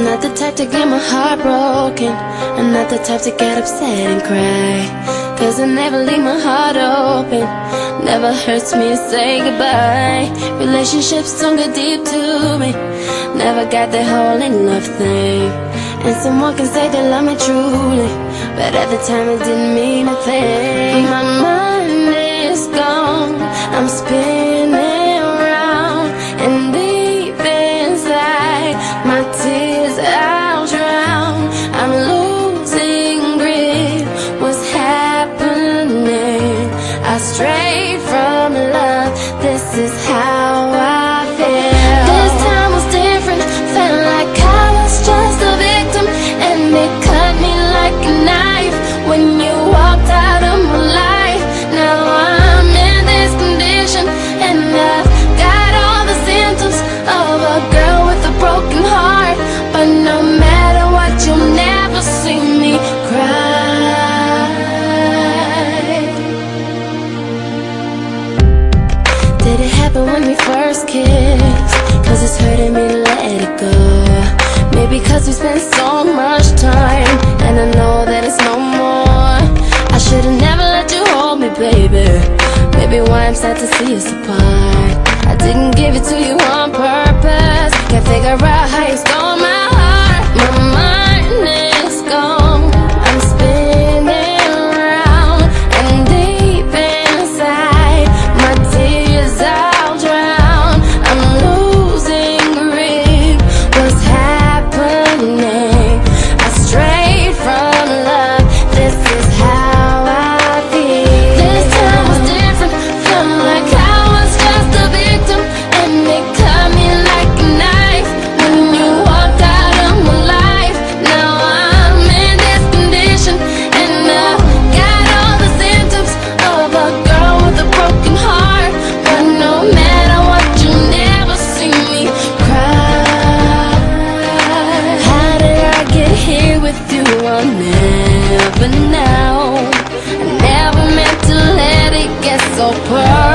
I'm not the type to get my heart broken. I'm not the type to get upset and cry, 'cause I never leave my heart open. Never hurts me to say goodbye. Relationships don't get deep to me. Never got that whole in love thing. And someone can say they love me truly, but at the time it didn't mean a thing. My mind is gone, I'm spinning around, and deep inside my tears I'll drown. I'm losing grip, what's happening? I strayed from love, this is how I feel. This time was different, felt like I was just a victim, and it cut me like a knife when you walked out of my life. Now I'm in this condition, and I've got all the symptoms of a girl with a broken heart. But no matter what, you'll never see me cry. Did it happen when we first kissed? 'Cause it's hurting me to let it go. Maybe 'cause we spent so much time, and I know that it's no more. I should've never let you hold me, baby. Maybe why I'm sad to see us apart. I didn't give it to you on purpose. Can't figure out how you stole my heart. My mind is gone, I'm spinning around, and deep inside my tears I'll drown. I'm losing grip, what's happening? I strayed from love, this is how I feel. This time was different, felt like I was just a victim, and it cut me like a knife when you walked out of my life. Now I'm in this condition, and I've got all the symptoms of a girl with a broken heart. But no matter what, you never see me cry. How did I get here with you? I'll never know. I never meant to let it get so personal.